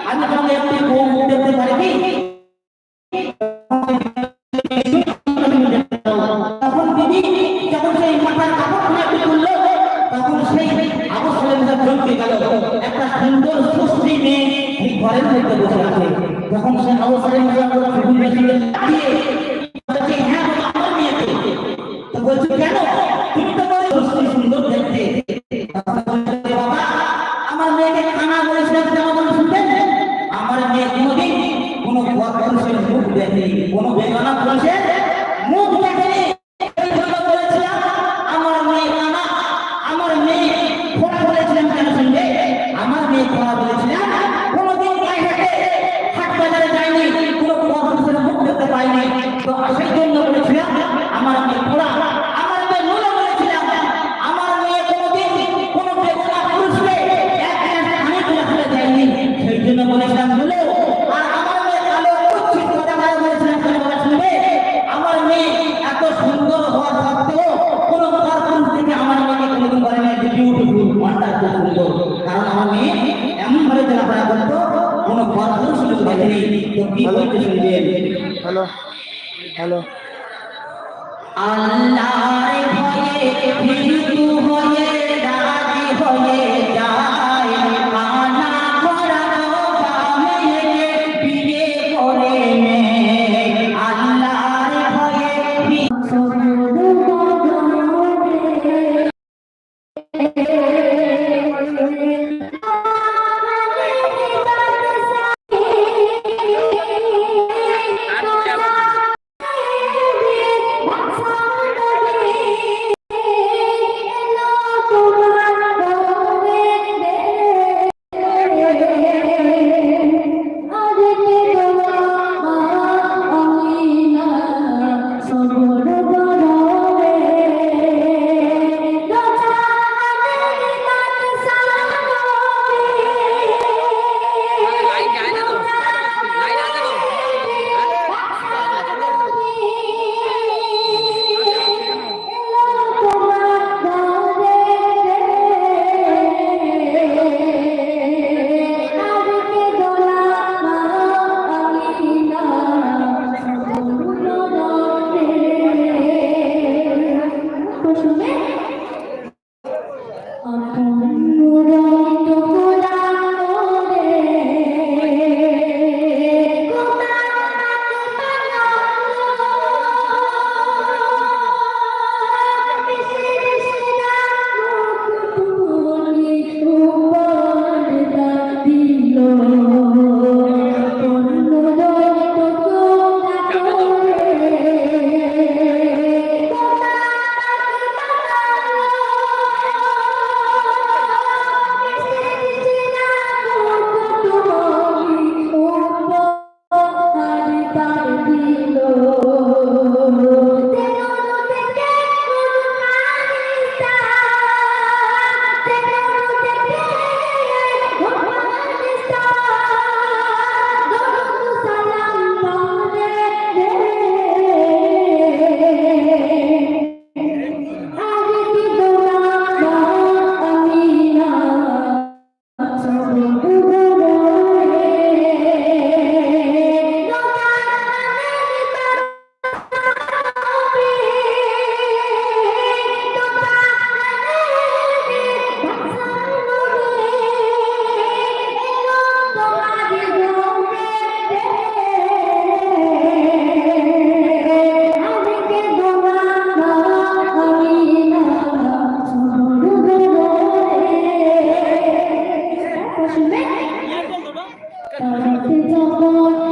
আমি তোমাকে একটি বউ দেখতে পারি কি? তখন বিবি যখন সেই মাথার কাপড় খুলে তুললো, তখন সেই আবু সালেমা চমকে গেল। একটা সুন্দর সুশ্রী মেয়ে এই ঘরের মধ্যে বসে আছে। যখন সে আবু সালেমা দাঁড়িয়ে বলছে, হ্যাঁ আমার মেয়ে তো। বলছে কেন? তুমি তো বলে সুন্দর দেখতে। বাবা আমার মেয়েকে কানা বলেছিলাম, কেন বলে শুনতেন? আমার মেয়ে কোনোদিন কোনো পুরুষের মুখ দেখেনি, কোনো বেগানা পুরুষের মুখ দেখেনি। বলেছিলাম আমার মেয়ে কানা, আমার মেয়ে খোড়া বলেছিলাম কেন শুনবে? আমার মেয়ে খোড়া বলেছিলাম কোনোদিন গায়ে হাটে হাট বাজারে যায়নি, কোনো পুরুষের মুখ দেখতে পাইনি। তো সেই জন্য বলেছিলাম আমার মেয়ে খোড়া। আমার মেয়ে নুলা বলেছিলাম আমার মেয়ে কোনোদিন কোনো বেগানা পুরুষকে এক খানি তুলে দেয়নি, সেই জন্য বলেছিলাম নুলো। আর আমার মেয়ে কালো কুচ্ছিত কথা বলেছিলাম কেন বলে শুনবে? আমার মেয়ে এত সুন্দর হওয়া সত্ত্বেও কোনো পুরুষ থেকে আমার মেয়েকে কোনোদিন বলে না যে বিউটিফুল, মনটা খুব সুন্দর। কারণ আমার মেয়ে এমন ভাবে চলাফেরা করতো কোনো পুরুষ দেখেনি। তো কি বলতে শুনবেন? Hello hello. আল্লাহর ভয়ে ভীতু হয়ে রাজি হয়ে যায়, কানা করানো কামিয়ে বিয়ে করে নেয়। আল্লাহর ভয়ে যখন